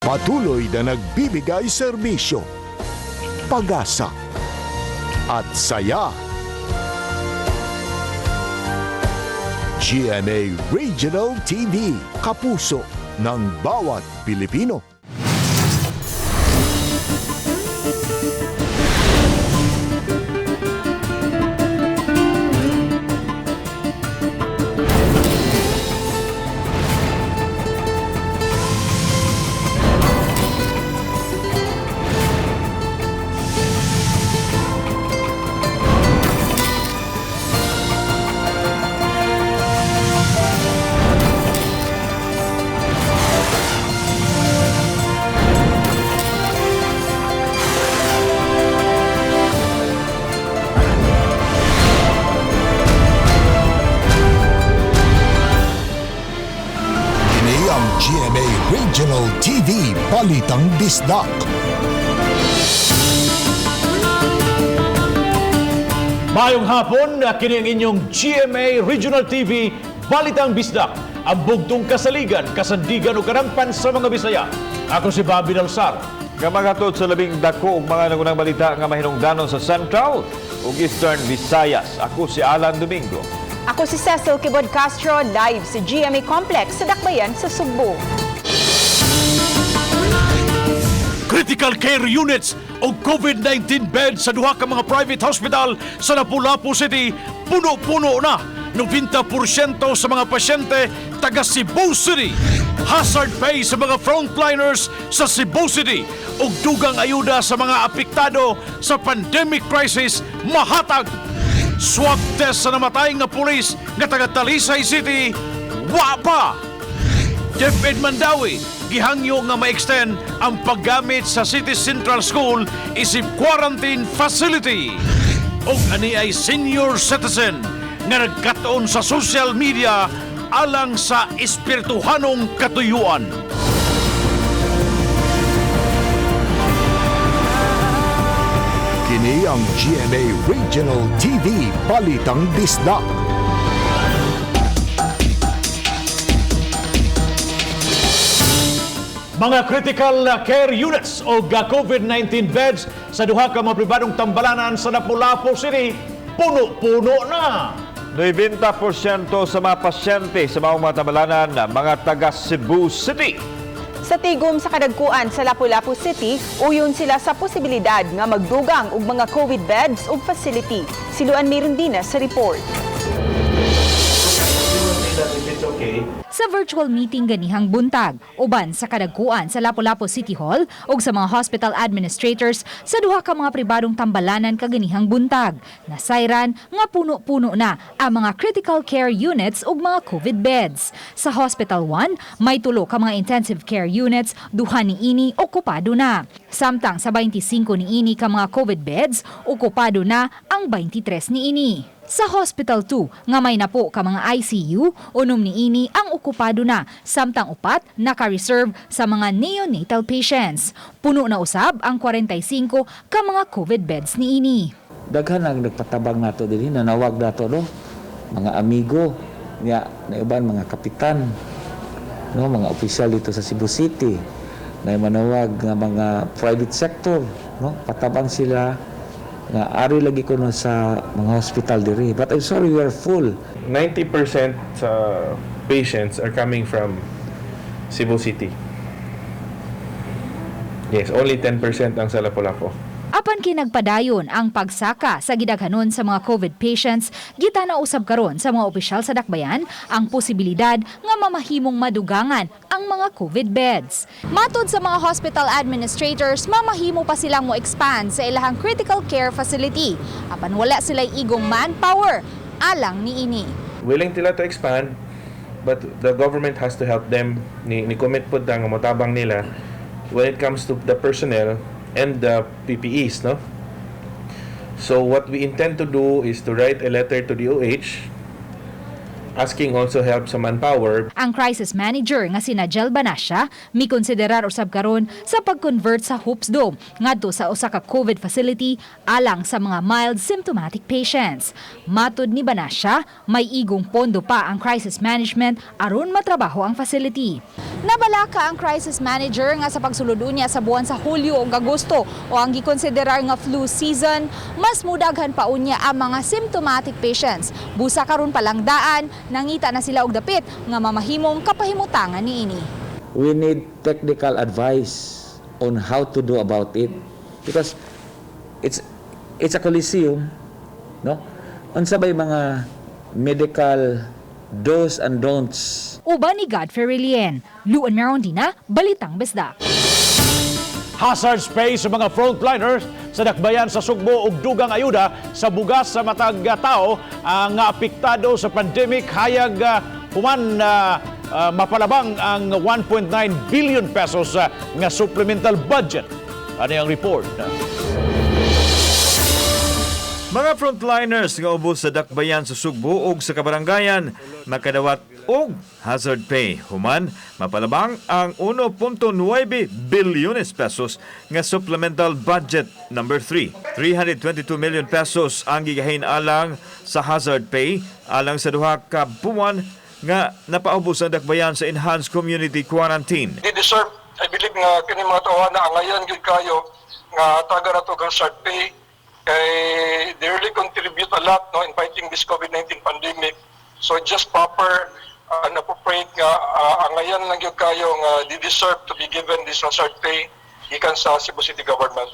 Patuloy na nagbibigay serbisyo, pag-asa at saya. GMA Regional TV, kapuso ng bawat Pilipino. GMA Regional TV, Balitang Bisdak. Mayong hapon, kini ang inyong GMA Regional TV, Balitang Bisdak. Ang bugtong kasaligan, kasandigan o karangpan sa mga Bisaya. Ako si Bobby Dalsar. Kamagatod sa labing dako ug mga nagunang balita nga mahinungdanon sa Central ug Eastern Visayas. Ako si Alan Domingo. Ako si Cecil Kibod Castro, live sa GMA Complex sa Dakbayan sa Sugbo. Critical care units o COVID-19 beds sa duha ka mga private hospital sa Lapu-Lapu City, puno-puno na. 90% sa mga pasyente taga Cebu City. Hazard pay sa mga frontliners sa Cebu City ug dugang ayuda sa mga apektado sa pandemic crisis mahatag. Swab test sa namatay nga pulis nga taga Talisay City, wa pa. DepEd Mandawi, gihangyo nga ma-extend ang paggamit sa City Central School isip quarantine facility. O ani ay senior citizen nga nagkataon sa social media alang sa espirituhanong katuyuan. Kini ang GMA Regional TV, Balitang Bisdak. Mga critical care units o COVID-19 beds sa duha ka mga pribadong tambalanan sa Lapu-Lapu City, puno-puno na. 90% sa mga pasyente sa mga tambalanan mga taga Cebu City. Sa tigom sa kadagkuan sa Lapu-Lapu City, uyon sila sa posibilidad nga magdugang og mga COVID beds ug facility. Siluan Mirindina sa report. Sa virtual meeting ganihang buntag, uban sa kadagkuan sa Lapu-Lapu City Hall ug sa mga hospital administrators sa duha ka mga pribadong tambalanan kaganihang buntag. Nasayran nga puno-puno na ang mga critical care units ug mga COVID beds. Sa Hospital 1, may 3 ka mga intensive care units, duha niini okupado na. Samtang sa 25 niini ka mga COVID beds, okupado na ang 23 niini. Sa Hospital 2, nga may napo ka mga ICU, unom niini ang okupado na, samtang upat naka-reserve sa mga neonatal patients. Puno na usab ang 45 ka mga COVID beds niini. Daghan ang nagpatabang nato dinhi, nanawag nato no, mga amigo niya, na iban mga kapitan, no, mga opisyal dito sa Cebu City, na manawag nga mga private sector, no, patabang sila nga ari lagi ko no sa mga hospital diri. But I'm sorry, we are full. 90% sa patients are coming from Cebu City. Yes, only 10% ang sa Lapu-Lapu. Apan kinagpadayon ang pagsaka sa gidaghanon sa mga COVID patients, gita na usab karon sa mga opisyal sa Dakbayan ang posibilidad nga mamahimong madugangan ang mga COVID beds. Matod sa mga hospital administrators, mamahimo pa silang mo-expand sa ilahang critical care facility. Apan wala sila igong manpower alang niini. Willing sila to expand, but the government has to help them. Ni-commit po nga motabang nila when it comes to the personnel and the PPEs, no? So what we intend to do is to write a letter to the OH asking also help sa manpower. Ang crisis manager nga sina Jel Banasya mi konsiderar usab karon sa pag-convert sa Hoops Dome ngadto sa usa ka COVID facility alang sa mga mild symptomatic patients. Matud ni Banasya, may igong pondo pa ang crisis management aron matrabaho ang facility. Nabalaka ang crisis manager nga sa pagsulod niya sa buwan sa Hulyo ug Agosto o ang gikonsiderar nga flu season, mas mudaghan pa unya ang mga symptomatic patients. Busa karon palang daan, nangita na sila og dapit nga mamahimong kapahimutangan niini. We need technical advice on how to do about it because it's a coliseum, no? Unsa bay mga medical do's and don'ts. Uban ni Godfrey Relien, Luan Merondina, Balitang Bisdak. Hazard pay sa mga frontliners sa dakbayan sa Sugbo ug dugang ayuda sa bugas sa matag tao ang apektado sa pandemic hayag human mapalabang ang 1.9 billion pesos nga supplemental budget. Ano ang report? Mga frontliners nga ubos sa dakbayan sa Sugbo ug sa kabarangayan makadawat og hazard pay human mapalabang ang 1.9 bilyones pesos nga supplemental budget number 3. 322 million pesos ang gigahin alang sa hazard pay alang sa duha ka buwan nga napaubos ang dakbayan sa enhanced community quarantine. They deserve, I believe nga kini mga tawahan na angayan gid kayo nga taga ra to hazard pay kay they really contribute a lot no in fighting this COVID-19 pandemic. So just proper and appropriate nga angayan lang gyud kayo nga they deserve to be given this hazard pay gikan sa Cebu City government.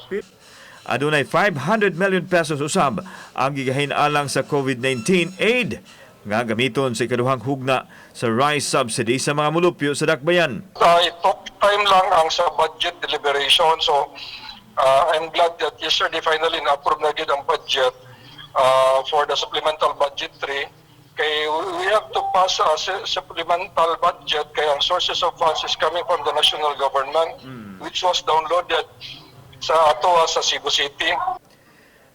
Adunay 500 million pesos usab ang gigahin alang sa COVID-19 aid nga gamiton sa ikaduhang hugna sa rice subsidy sa mga mulupyo sa dakbayan. It took time lang ang sa budget deliberation. So I'm glad that yesterday finally na-approve na gid ang budget for the supplemental budget 3. Kay we have to pass a supplemental budget kay ang sources of funds is coming from the national government which was downloaded sa ato sa Cebu City.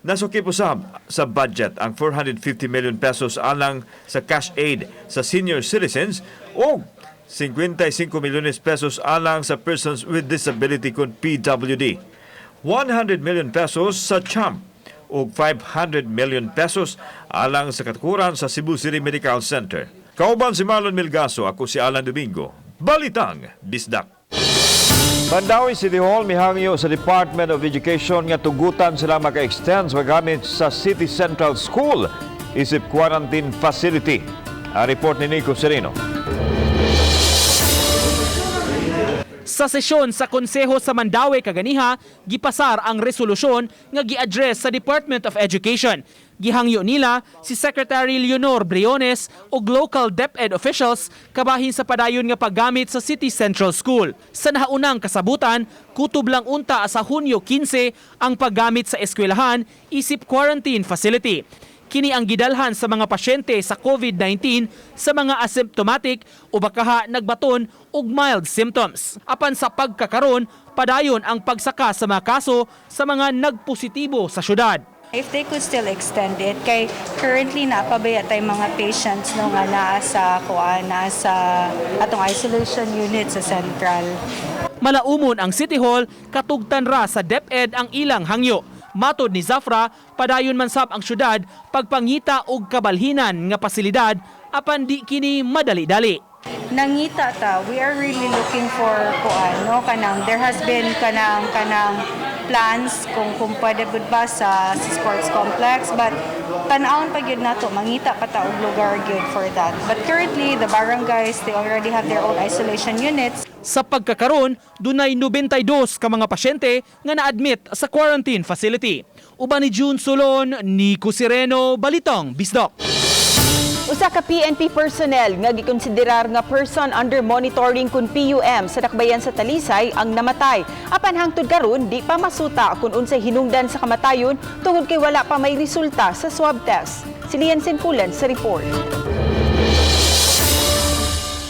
Nasukip usab sa budget ang 450 million pesos alang sa cash aid sa senior citizens o 55 milyones pesos alang sa persons with disability kun PWD. 100 million pesos sa CHAMP o 500 million pesos alang sa katukuran sa Cebu City Medical Center. Kauban si Marlon Milgaso, ako si Alan Domingo. Balitang Bisdak. Mandawi City Hall mihangyo sa Department of Education nga tugutan sila maka-extend sa gamit sa City Central School isip quarantine facility. Ang report ni Nico Sereno. Sa sesyon sa Konseho sa Mandawi kaganiha, gipasar ang resolusyon nga gi-address sa Department of Education. Gihangyo nila si Secretary Leonor Briones ug local DepEd officials kabahin sa padayon nga paggamit sa City Central School. Sa nahaunang kasabutan, kutob lang unta sa Hunyo 15 ang paggamit sa eskwelahan isip quarantine facility. Kini ang gidalhan sa mga pasyente sa COVID-19 sa mga asymptomatic o bakaha nagbaton og mild symptoms. Apan sa pagkakaron, padayon ang pagsaka sa mga kaso sa mga nagpositibo sa syudad. If they could still extend it, kay currently napabaya tay mga patients no nga naa sa atong isolation unit sa Central. Malaumon ang City Hall, katugtan ra sa DepEd ang ilang hangyo. Matod ni Zafra, padayon man sab ang syudad pagpangita og kabalhinan nga pasilidad apan di kini madali-dali. Nangita ta, we are really looking for there has been kanang plans kung pwede gud ba sa sports complex, but tan-awon pa gyud nato mangita pa ta og lugar gyud for that. But currently the barangays, they already have their own isolation units. Sa pagkakaron, dunay 92 ka mga pasyente nga na-admit sa quarantine facility. Uban ni June Solon, Nico Sereno, Balitang Bisdak. Usa ka PNP personnel nga gikonsiderar nga person under monitoring kun PUM sa dakbayan sa Talisay ang namatay. Apan hangtod karon di pa masuta kung unsay hinungdan sa kamatayon tungod kay wala pa may resulta sa swab test. Si Lian Sinpulan sa report.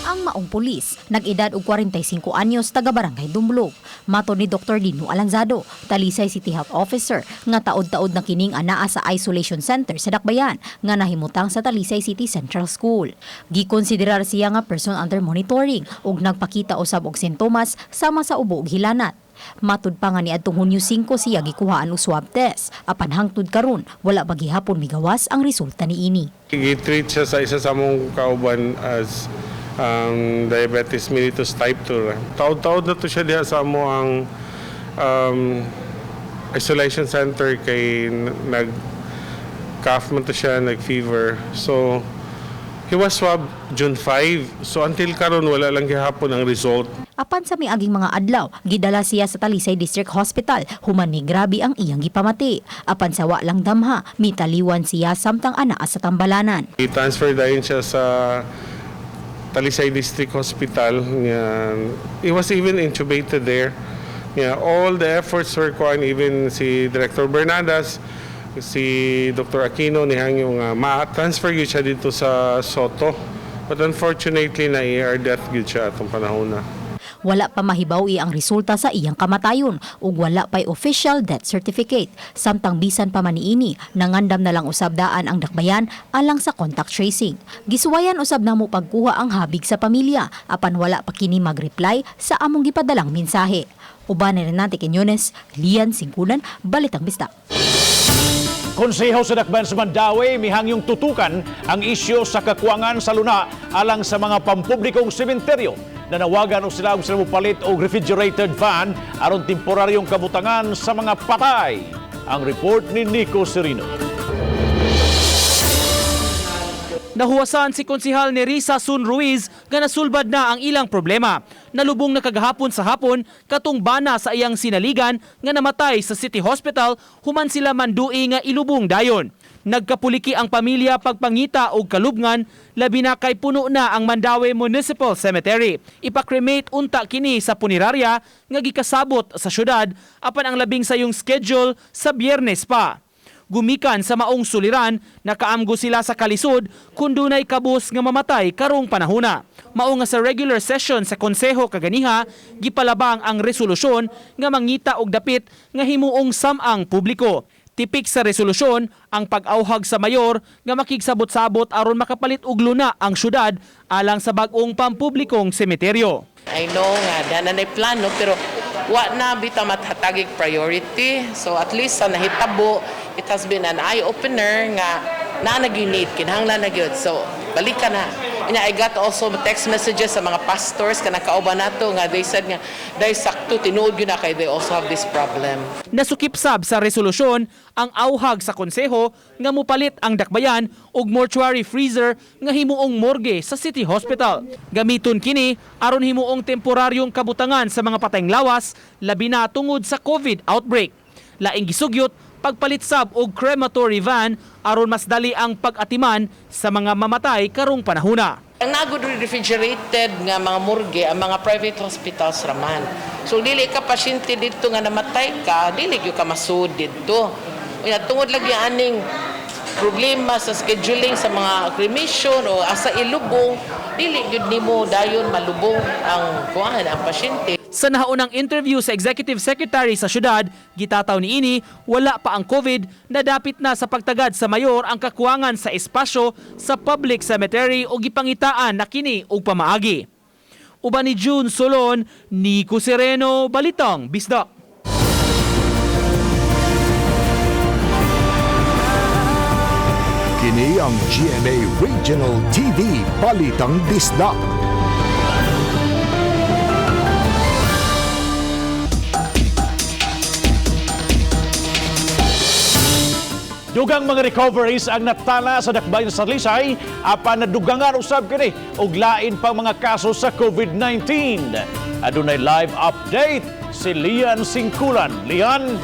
Ang ang maong pulis, nag-edad og 45 anyos taga Barangay Dumblog. Mato ni Dr. Dino Alanzado, Talisay City Health Officer, nga taod-taod na kining anaa sa isolation center sa Dakbayan nga nahimutang sa Talisay City Central School. Gikonsiderar siya nga person under monitoring ug nagpakita usab og sintomas sama sa ubo ug hilanat. Matud pa nga ni adtong Hunyo 5 siya gikuhaan og swab test. Apan hangtod karon wala pa gihapon migawas ang resulta niini. I-treat siya sa isa sa mong kauban as diabetes mellitus type 2. Taod-taod na to siya diha sa mo ang isolation center kay nag-cough man to siya, nag-fever. So he was swabbed June 5. So until karon wala lang gihapon ang result. Apan sa miaging mga adlaw, gidala siya sa Talisay District Hospital, human ni grabe ang iyang gipamati. Apan sa wa lang damha, mitaliwan siya samtang anaa sa Tambalanan. I-transfer dayon siya sa Talisay District Hospital. He was even intubated there. All the efforts were gone, even si Director Bernadas, si Dr. Aquino nihang yung ma-transfer yun siya dito sa Soto. But unfortunately, na-ER death yun siya atong panahon na. Wala pa mahibawi ang resulta sa iyang kamatayon ug wala pa'y official death certificate. Samtang bisan pa man niini, nangandam na lang usab daan ang Dakbayan alang sa contact tracing. Gisuwayan usab na mo pagkuha ang habig sa pamilya, apan wala pa kini mag-reply sa among gipadalang mensahe. Uban ni Renate Quiñones, Lian Singkulan, Balitang Bisdak. Konseho sa Dakbayan sa Mandawi mihangyong tutukan ang isyu sa kakuangan sa luna alang sa mga pampublikong sementeryo. Nanawagan o sila mupalit og refrigerated van aron temporaryong kabutangan sa mga patay. Ang report ni Nico Serino. Nahuwasan si Konsehal ni Risa Sun Ruiz nga nasulbad na ang ilang problema. Nalubong na kagahapon sa hapon katong bana sa iyang sinaligan nga namatay sa City Hospital human sila mandui nga ilubong dayon. Nagkapuliki ang pamilya pagpangita og kalubngan labi na kay puno na ang Mandawi Municipal Cemetery. Ipakremate unta kini sa punerarya nga gikasabot sa syudad apan ang labing sayong schedule sa Biyernes pa. Gumikan sa maong suliran, nakaamgo sila sa kalisod kun dunay kabus nga mamatay karong panahona. Mao nga sa regular session sa konseho kaganiha, gipalabang ang resolusyon nga mangita og dapit nga himuong samang publiko. Tipik sa resolusyon ang pag-auhag sa mayor nga makigsabot-sabot aron makapalit og luna ang syudad alang sa bag-ong pampublikong semeteryo. I know nga na plano pero wa na bitaw mathatagig priority. So at least sa nahitabo, it has been an eye-opener nga naginid, kinahanglan na gyud. So balikan na. I got also text messages sa mga pastors ka nakauban nato nga they said nga dahil sakto tinuod yun na kay they also have this problem. Nasukipsab sa resolusyon ang auhag sa konseho nga mupalit ang Dakbayan og mortuary freezer nga himuong morgue sa City Hospital. Gamiton kini aron himuong temporaryong kabutangan sa mga patayng lawas labi na tungod sa COVID outbreak. Laing gisugyot pagpalit sab og crematory van aron mas dali ang pag-atiman sa mga mamatay karong panahona. Ang nagud refrigerated nga mga morgue ang mga private hospitals raman. So dili ka pasyente dito nga namatay ka, dili gyud ka masud dito. Unya tungod lagi aning problema sa scheduling sa mga cremation o asa ilubong, dili gyud nimo dayon malubong ang pasyente. Sa nahaunang interview sa Executive Secretary sa syudad, gitataw niini wala pa ang COVID na dapit na sa pagtagad sa mayor ang kakuwangan sa espasyo sa public cemetery o gipangitaan na kini og pamaagi. Uban ni June Solon, Nico Sereno, Balitang Bisdak. Kini ang GMA Regional TV Balitang Bisdak. Dugang mga recoveries ang natala sa Dakbayan sa Talisay apan nadugangan usab kini og lain pang mga kaso sa COVID-19. Adunay live update si Lian Singkulan. Lian.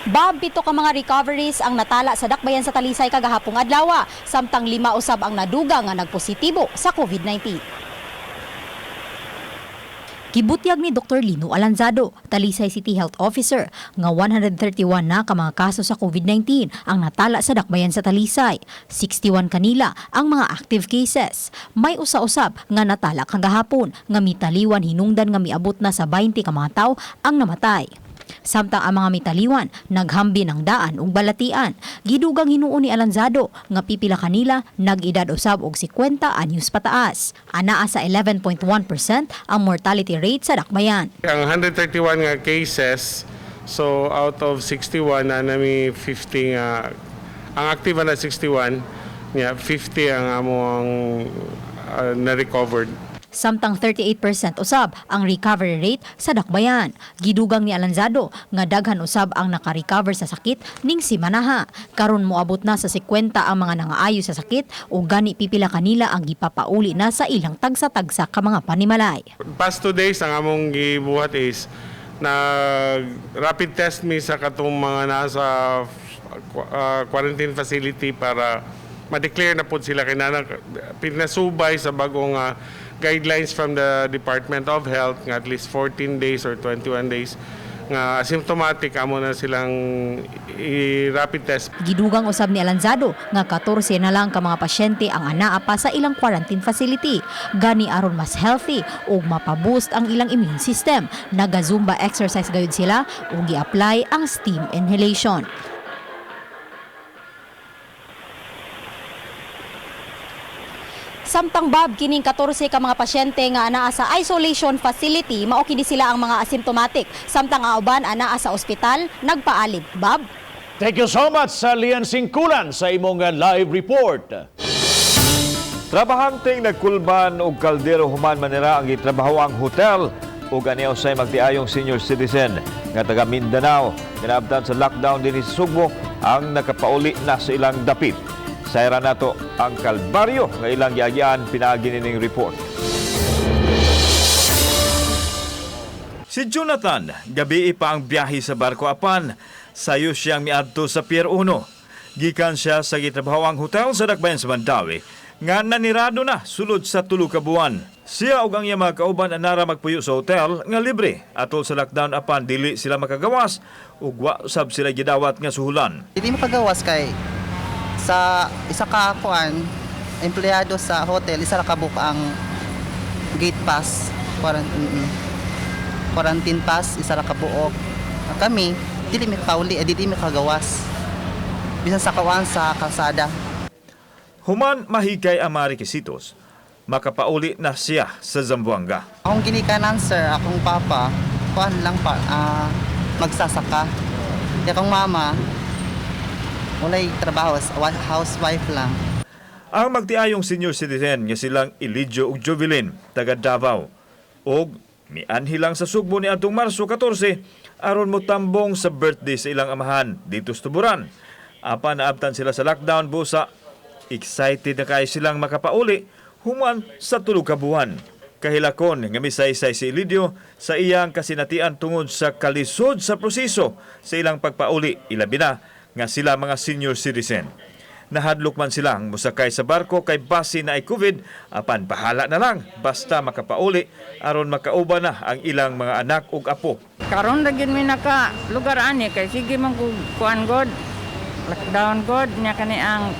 Bob, 7 ka mga recoveries ang natala sa Dakbayan sa Talisay kagahapong adlaw, samtang 5 usab ang naduga nga nagpositibo sa COVID-19. Kibutyag ni Dr. Lino Alanzado, Talisay City Health Officer, nga 131 na ka mga kaso sa COVID-19 ang natala sa dakbayan sa Talisay. 61 kanila ang mga active cases. May usa-usab nga natala kagahapon nga mitaliwan hinungdan nga miabot na sa 20 ka mga tawo ang namatay. Samtang ang mga mitaliwan naghambi ng daan ug balatian. Gidugang hinuon ni Alanzado nga pipila kanila nag-edad usab og 50 anyos pataas. Anaa sa 11.1% ang mortality rate sa dakbayan. Ang 131 nga cases, so out of 61 na nami 50 nga ang active na 61, 50 ang among na-recovered. Samtang 38% usab ang recovery rate sa dakbayan. Gidugang ni Alanzado nga daghan usab ang naka-recover sa sakit ning simanaha. Karon moabot na sa 50 ang mga nangaayo sa sakit ug gani pipila kanila ang gipapauli na sa ilang tagsa-tagsa ka mga panimalay. Past 2 days ang among gibuhat is na rapid test mi sa katong mga nasa quarantine facility para ma-declare na po sila kinana pinasubay sa bagong guidelines from the Department of Health nga at least 14 days or 21 days nga asymptomatic amo na silang rapid test. Gidugang usab ni Alanzado nga 14 na lang ka mga pasyente ang anaa pa sa ilang quarantine facility. Gani aron mas healthy ug mapaboost ang ilang immune system. Naga-zumba exercise gayud sila ug gi-apply ang steam inhalation. Samtang Bob, kining 14 ka mga pasyente nga anaa sa isolation facility, mao kini sila ang mga asymptomatic. Samtang ang uban anaa sa ospital, nagpaalib. Bob? Thank you so much sa Lian Singkulan sa imong live report. Trabahanteng nagkulban og kaldero human manira ang gitrabaho ang hotel ug aniaw say magtiayong senior citizen nga taga Mindanao kinaabtan sa lockdown dinhi sa Sugbo ang nakapauli na sa ilang dapit. Sayra nato ang kalbaryo nga ilang giagian pinaagi ning report. Si Jonathan, gabi pa ang biyahe sa barko apan sayo siyang miadto sa Pier 1. Gikan siya sa gitrabahawang hotel sa dakbayan sa Mandawi nga nanirado na sulod sa 3 ka buwan. Siya ug ang iyang mga kauban anara magpuyo sa hotel nga libre atol sa lockdown apan dili sila makagawas ug wa usab sila gidawat nga suhulan. Dili makagawas kay sa isa ka kuan empleyado sa hotel isa ra ka book ang gate pass quarantine pass isa ra ka buok. Kami dili mi pauli dili mi kagawas bisan sa kawan sa kalsada. Human mahigay ang mga requisitos, makapauli na siya sa Zamboanga. Akong ginikanan sir, akong papa kuan lang pa magsasaka. Di akong mama walay trabaho, housewife lang. Ang magtiayong senior citizen nga silang Elidio ug Jovelyn, taga Davao, og mianhi lang sa Sugbo ni atong Marso 14 aron motambong sa birthday sa ilang amahan dito sa Tuburan. Apan naabtan sila sa lockdown busa, excited na kayo silang makapauli human sa 3 ka buwan. Kahilakon nga misaysay si Elidio sa iyang kasinatian tungod sa kalisod sa proseso sa ilang pagpauli, ilabi na nga sila mga senior citizen. Nahadlok man silang musakay sa barko kay base na ay COVID, apan bahala na lang basta makapauli aron makauban na ang ilang mga anak ug apo. Karon ra gyud mi naka lugar ani kay sige man ko kuan god lockdown god nya kani ang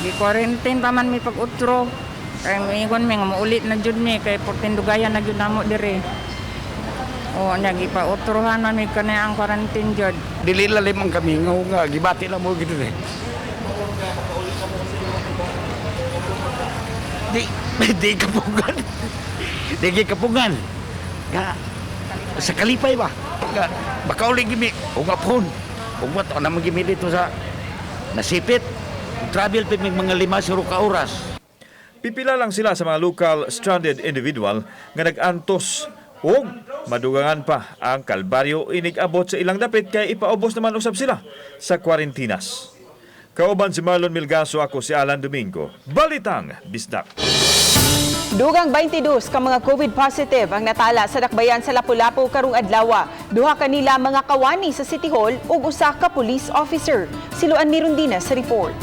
gi-quarantine pa man mi pag-utro kay miingon mi nga maulit na jud mi kay portindugayan na jud namo dire. O nya gipa-utrohan man mi kani ang quarantine jud. Dili lalim ang kami nga gibati lang mo gid eh. Di kapungan. Di kapungan. Nga sa kalipay ba? Nga bakauli gimi o nga phone. O what na magimi dito sa nasipit. Travel pig mga 5 ka oras. Pipila lang sila sa mga local stranded individual nga nag-antos ug madugangan pa ang kalbaryo inig-abot sa ilang dapit kay ipaubos naman usab sila sa kwarantinas. Kauban si Marlon Milgaso, ako si Alan Domingo. Balitang Bisdak. Dugang 22 ka mga COVID positive ang natala sa dakbayan sa Lapu-Lapu karong adlaw. Duha kanila mga kawani sa City Hall ug usa ka police officer. Siluan Mirundina sa report.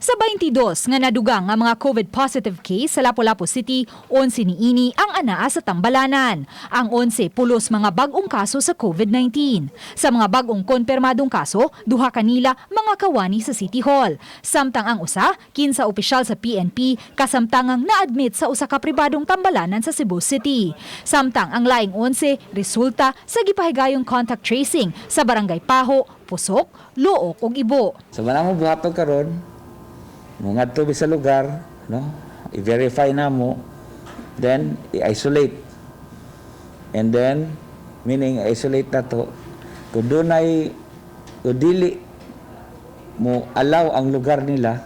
Sa 22 nga nadugang nga mga COVID positive case sa Lapu-Lapu City, 11 niini ang anaa sa Tambalanan. Ang 11 pulos mga bag-ong kaso sa COVID-19. Sa mga bag-ong konpermadong kaso, duha kanila mga kawani sa City Hall. Samtang ang usa, 15 opisyal sa PNP, kasamtangang na-admit sa usa ka pribadong tambalanan sa Cebu City. Samtang ang laing 11 resulta sa gipahigayong contact tracing sa Barangay Paho, Pusok, Luok ug Ibo. Sa manamo buhaton karon, mga tubi sa lugar, no? I-verify na mo, then i-isolate. And then, meaning isolate na to, kung doon ay, kung dili mo allow ang lugar nila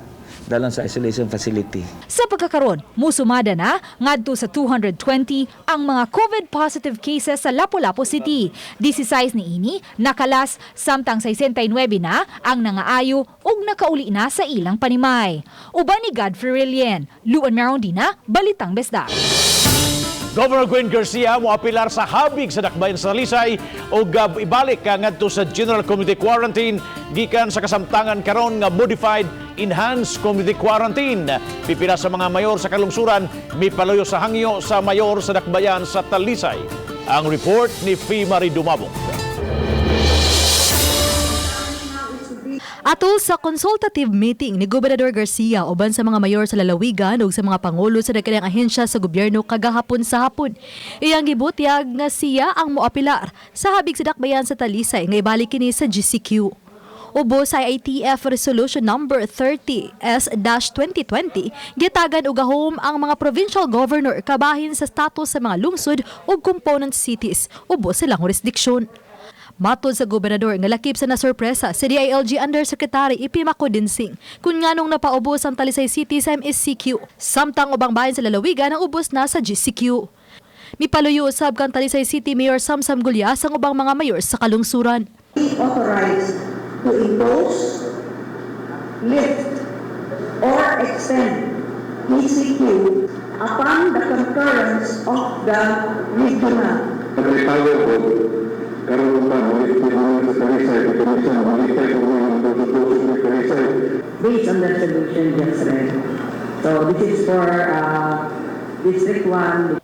dalon sa isolation facility. Sa pagkakaroon, musumada na ngadto sa 220 ang mga COVID positive cases sa Lapu-Lapu City. 16 niini nakalas samtang 69 na ang nangaayo ug nakauli na sa ilang panimay. Uban ni Godfrey Rilien, Luan Marondina, Balitang Besda. Governor Gwen Garcia mo apilar sa habig sa dakbayan sa Talisay o ibalik ngadto sa General Community Quarantine gikan sa kasamtangan karon nga modified enhanced community quarantine. Pipila sa mga mayor sa kalungsuran mipaluyo sa hangyo sa mayor sa dakbayan sa Talisay. Ang report ni Fee Marie Dumabong. Atol sa consultative meeting ni Gobernador Garcia uban sa mga mayor sa lalawigan ug sa mga pangulo sa dagkayang ahensya sa gobyerno kagahapon sa hapon. Iyang gibutyag nga siya ang moapilar sa habig sa dakbayan sa Talisay nga ibalik kini sa GCQ. Ubo sa IATF Resolution Number 30S-2020, gitagan og gahom ang mga provincial governor kabahin sa status sa mga lungsod ug component cities ubo silang jurisdiksyon. Matod sa gobernador nga lakip sa nasurpresa si DILG Undersecretary Ipi Macodinsing kung nganong napaubos ang Talisay City sa MSCQ, samtang ubang bahin sa lalawigan ang ubos na sa GCQ. Mipaluyo usab kang Talisay City Mayor Samsam Gulyas ang ubang mga mayor sa kalungsuran. Authorized to impose, lift, or extend ECQ upon the concurrence of the regional. Based on the resolution just read. So this is for District 1.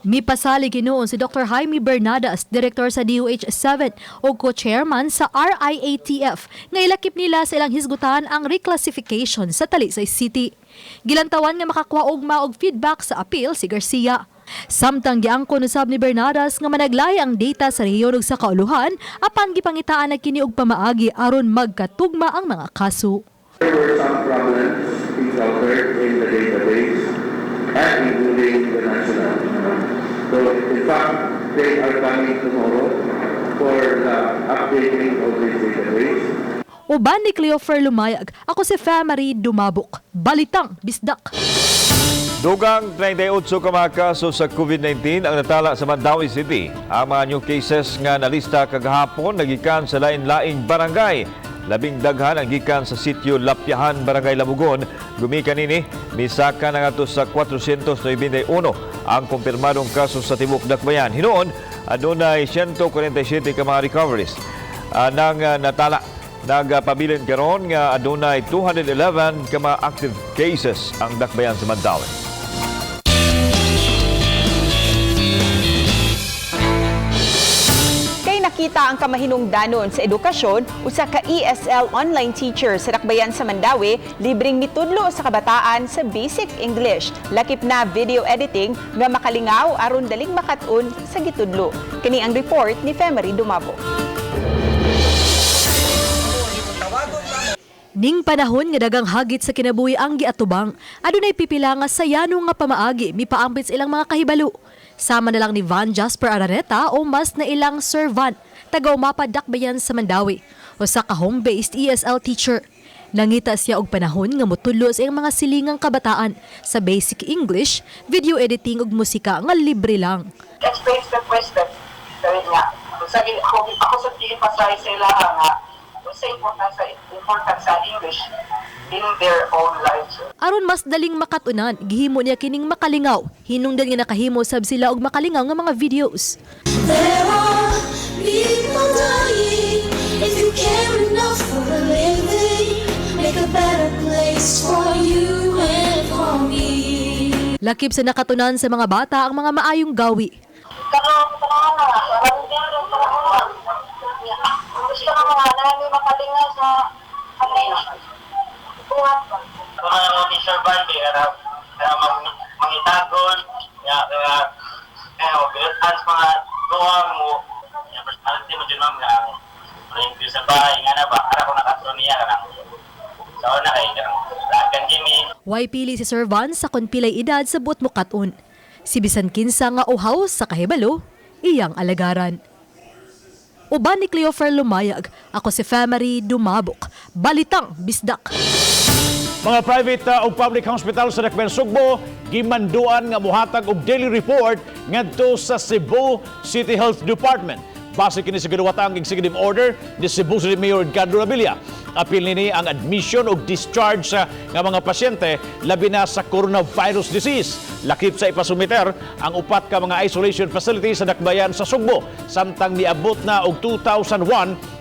Mipasali ginoon si Dr. Jaime Bernadas, Director sa DOH-7 o co-chairman sa RIATF, nga ilakip nila sa ilang hisgutan ang reclassification sa Talisay City. Gilantawan nga makakuha ugma og feedback sa appeal si Garcia. Samtang giangkon usab ni Bernadas nga managlaya ang data sa rehiyon ug sa kauluhan apan gipangitaan na kini og pamaagi aron magkatugma ang mga kaso. There were some problems encountered in the database and including the national. So in fact, they are coming tomorrow for the updating of this database. Uban ni Cleofer Lumayag, ako si Fee Marie Dumabok, Balitang Bisdak. Dugang 38 ka mga kaso sa COVID-19 ang natala sa Mandawi City. Ang mga new cases nga nalista kagahapon nagikan sa lain-laing barangay. Labing daghan ang gikan sa sitio Lapyahan, Barangay Lamugon. Gumikan nini, misaka na nga sa 491 ang kumpirmadong kaso sa Tibok Dakbayan. Hinoon, adunay 147 ka mga recoveries nang natala. Nagpabilin karon nga adunay 211 ka mga active cases ang Dakbayan sa Mandawi. Nakita ang kamahinungdanon sa edukasyon usa ka ESL online teacher sa Dakbayan sa Mandawi libreng mitudlo sa kabataan sa basic English. Lakip na video editing nga makalingaw aron daling makatun sa gitudlo. Kini ang report ni Fee Marie Dumabong. Ning panahon nga dagang hagit sa kinabuhi ang giatubang, adunay pipila nga sayano nga pamaagi mipaambit sa ilang mga kahibalo. Sama na lang ni Van Jasper Araneta o mas na ilang Sir Van, taga-umapa Dakbayan sa Mandawi, o sa ka home-based ESL teacher. Nangita siya og panahon nga motudlo sa iyang mga silingang kabataan sa basic English, video editing ug musika nga libre lang. Explain step by step. Sabi nga, ako sa i-emphasize sila nga sa importance sa English in their own lives. Aron mas daling makatunan, gihimo niya kining makalingaw. Hinungdan nga nakahimo sab sila og makalingaw nga mga videos. There are people dying. If you care enough for a living, make a better place. It's for you and for me. Lakip sa nakatunan sa mga bata ang mga maayong gawi. Gusto ko nga namin makalinga sa kanila. Mga mag-survive, kaya mangitagol, kaya mag-ads mga doang mo, personality mo dyan ma'am, rin sa bahay, nga na ba, para ko nakatroniya ka lang. So na kayo, lagan Jimmy. Way pili si Sir Van sa konpilay edad sa buot mukaton. Si bisan kinsa nga uhaw sa kahibalo, iyang alagaran. Uban ni Cleofer Lumayag, ako si Femery Dumabok, Balitang Bisdak. Mga private o public hospital sa Dakbayan Sugbo, gimanduan nga muhatag og daily report ngadto sa Cebu City Health Department. Base kini sa ginuwatang executive order ni Cebu City Mayor Edgardo Rabilia. Apil nini ang admission o discharge nga mga pasyente labi na sa coronavirus disease. Lakip sa ipasumiter ang upat ka mga isolation facilities sa Dakbayan sa Sugbo. Samtang niabot na og 2001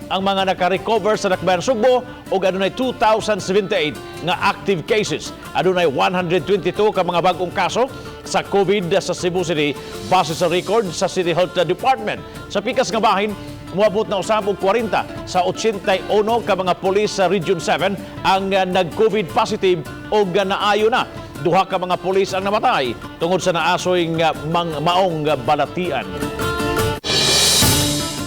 ang mga naka-recover sa Dakbayan Sugbo ug adunay 2078 nga active cases. Adunay 122 ka mga bag-ong kaso sa COVID sa Cebu City base sa record sa City Health Department. Sa pikas nga bahin, muabot na usab og 40 sa 81 ka mga pulis sa Region 7 ang nag-COVID positive o naayo na. Duha ka mga pulis ang namatay tungod sa naasoy maong balatian.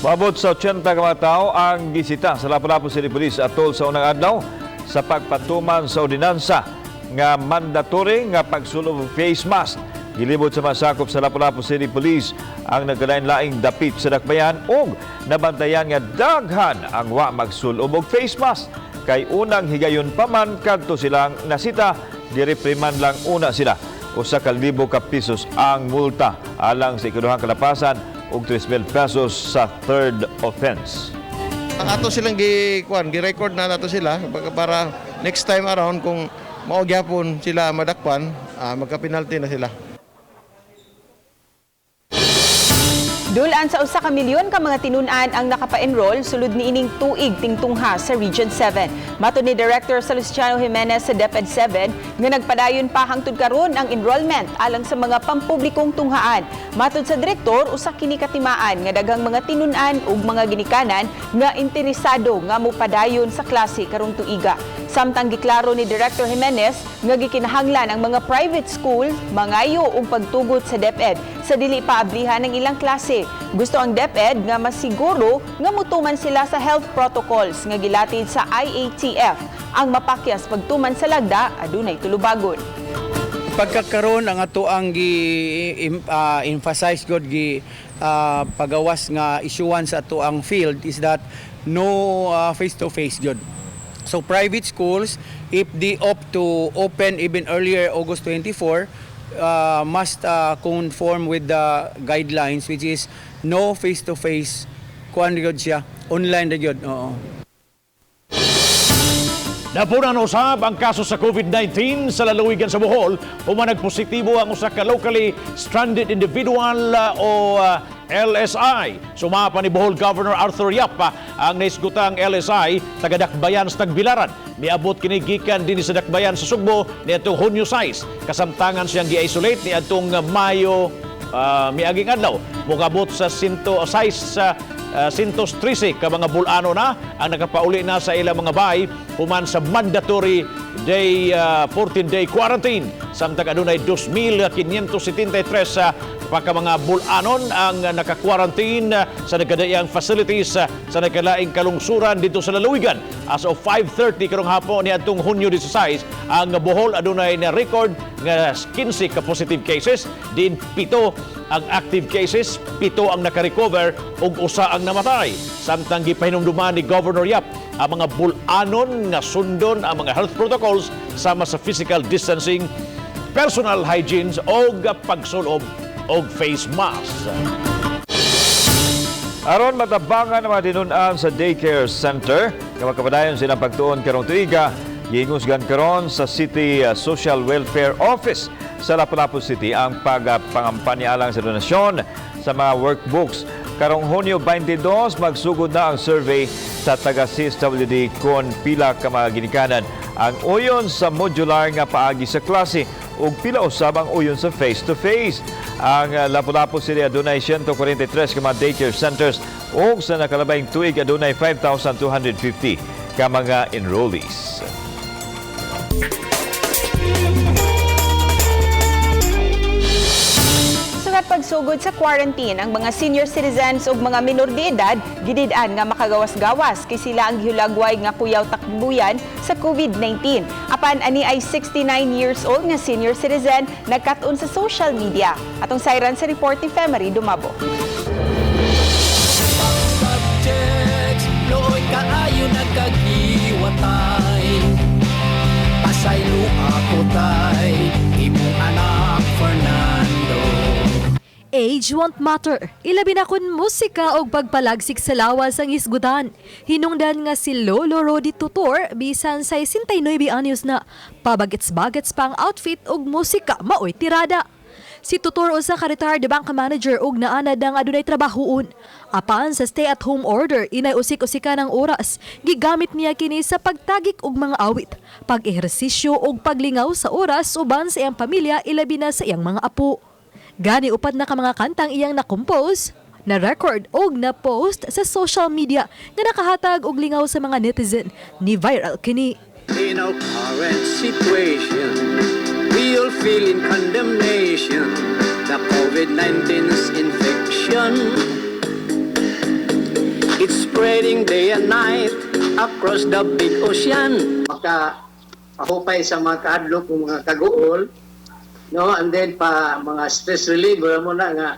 Maabot sa 80 ka mga tao ang bisita sa Lapu-Lapu City Police atol sa unang adlaw sa pagpatuman sa ordinansa nga mandatory nga pagsulob og face mask. Gilibot sa masakop sa Lapu-Lapu City Police ang nagkalain-laing dapit sa Dakbayan ug nabantayan nga daghan ang wa magsulob og face mask. Kay unang higayon pa man kadto silang nasita, direpriman lang una sila. Usa ka libo ka pisos ang multa alang sa ikaduhang kalapasan og 3,000 pesos sa third offense. Ato silang gi-record na nato sila para next time around kung mao gyapon sila madakpan, magka-penalty na sila. Dulan sa 1 ka milyon ka mga tinun-an ang nakapa-enroll sulod niining tuig tingtungha sa Region 7. Matud ni Director Salustiano Jimenez sa DepEd 7 nga nagpadayon pa hangtod karon ang enrollment alang sa mga pampublikong tunghaan. Matud sa direktor, usa kini katimaan nga daghang mga tinun-an ug mga ginikanan nga interesado nga mopadayon sa klase karong tuiga. Samtang giklaro ni Director Jimenez nga gikinahanglan ang mga private school mangayo og pagtugot sa DepEd sa dili paablihan ng ilang klase. Gusto ang DepEd nga masiguro nga mutuman sila sa health protocols nga gilatid sa IATF. Ang mapakyas pagtuman sa lagda adunay tulubagon. Pagkakaroon ang ato ang gi-emphasize god pagawas nga isyuan sa ato ang field is that no face-to-face god. So private schools, if they opt to open even earlier August 24, must conform with the guidelines which is no face-to-face, kuan gyud siya, online ra gyud. Oo. Napunan usab ang kaso sa COVID-19 sa lalawigan sa Bohol human nagpositibo ang usa ka locally stranded individual o LSI. Sumapa ni Bohol Governor Arthur Yap ang naisgutang LSI taga Dakbayan sa Tagbilaran. Niabot kini gikan dinhi sa Dakbayan sa Sugbo niadtong Hunyo 6. Kasamtangan siyang gi-isolate niadtong Mayo miaging adlaw. Mugabot sa 113 ka mga bulano na ang nakapauli na sa ilang mga bahay human sa mandatory day 14-day quarantine. Samtang adunay 2,573 pa ka mga bulanon ang naka-quarantine sa nagkadaiyang facilities sa nagkalaing kalungsuran dito sa lalawigan. As of 5:30 karong hapon niadtong Hunyo 16, ang Bohol adunay na record nga 15 ka positive cases, din 7 ang active cases, 7 ang naka-recover ug usa ang namatay. Samtang gipahinumduman ni Governor Yap ang mga bulanon nga sundon ang mga health protocols sama sa physical distancing, personal hygiene o pagsulob og face mask. Aron matabangan ang mga tinun-an sa daycare center, kapadayon silang pagtuon karong tuiga, giingusgan karon sa City Social Welfare Office sa Lapu-Lapu City ang pagpangampanya alang sa donasyon sa mga workbooks Karong Hunyo 22, magsugod na ang survey sa taga-CSWD kung pila ka mga ginikanan ang uyon sa modular nga paagi sa klase ug pila usab ang uyon sa face-to-face. Ang Lapu-Lapu City adunay 143 ka mga daycare centers ug sa nakalabayng tuig adunay 5,250 ka mga enrollees. Sugat pagsugod sa quarantine ang mga senior citizens ug mga minor de edad gidid-an nga makagawas-gawas kay sila ang gihulagway nga puyaw takbuyan sa COVID-19. Apan ani ay 69 years old nga senior citizen nagkat-on sa social media. Atong sayran sa report ni Femery Dumabo. Looy kaayo nagkagiwatay Pasaylo ako tay Imong anak Fernando. Age won't matter. Ilabi na kun musika o pagpalagsik sa lawas ang isgutan. Hinungdan nga si Lolo Rodi Tutor, bisan sa 69 anyos na. Pabagets-bagets pa ang outfit og musika maoy tirada. Si Tutor usa ka retired bank manager og naanad ang adunay trabahoon. Apan sa stay-at-home order, inay usik-usika ng oras. Gigamit niya kini sa pagtagik og mga awit, pag-ehersisyo og paglingaw sa oras uban sa iyang pamilya ilabi na sa iyang mga apo. Gani upat na ka mga kantang iyang na-compose, na-record og na-post sa social media nga nakahatag og lingaw sa mga netizen ni viral kini. In our current situation, we all feel in condemnation. The COVID-19's infection, it's spreading day and night across the big ocean. Makahupay sa mga kaadlok o mga kaguol, no, and then pa mga stress reliever mo na nga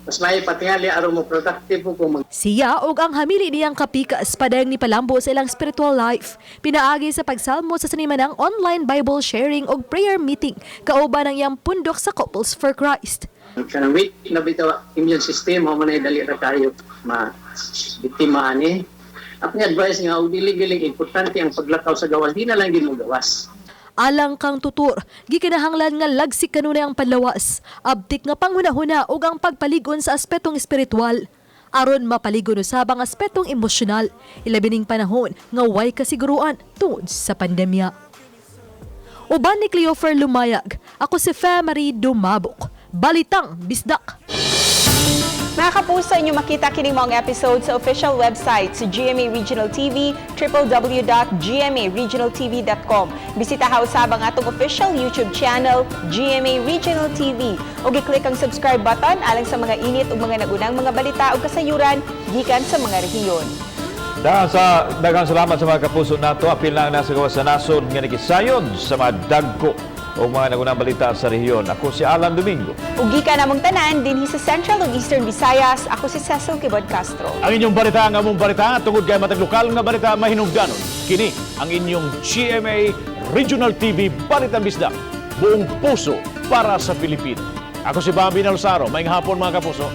mas may patingali aron mo productive ko kung Siya og ang hamili niyang kapikas padayang ni palambo sa ilang spiritual life. Pinaagi sa pagsalmo sa sanimanang online Bible sharing og prayer meeting kauban ang iyang pundok sa Couples for Christ. kanang weak na bitaw immune system mo man ay dali ra tayo ma-biktima ani. Ako advice nga og dili-dili importante ang paglakaw sa gawas, di na lang gid mo gawas. Alang kang tutor, gikinahanglan nga lagsik kanunay ang panlawas, abtik nga panghunahuna ug ang pagpaligon sa aspetong espiritual. Aron mapaligon usab ang aspetong emosyonal, ilabi ning panahon nga way kasiguruan tungod sa pandemya. Uban ni Cleofer Lumayag, ako si Femery Dumabok, Balitang Bisdak. Mga kapuso, inyo makita kining mga episode sa official website sa GMA Regional TV, www.gmaregionaltv.com. Bisitahaw usab ang atong official YouTube channel, GMA Regional TV. O gi-click ang subscribe button alang sa mga init ug mga nagunang mga balita ug kasayuran gikan sa mga rehiyon. Daghang salamat sa mga kapuso nato. Apil lang nasa gawas sa nasod nga nakisayon sa mga dagko o mga nagunang balita sa rehiyon. Ako si Alan Domingo. Ugi ka namong tanan dinhi sa Central ug Eastern Visayas. Ako si Cecil Kibod Castro. Ang inyong balita ang among balita tungod kay matag lokal nga balita mahinungdanon. Kini ang inyong GMA Regional TV Balitang Bisdak. Buong puso para sa Pilipino. Ako si Bambi Nalsaro. Maayong hapon mga kapuso.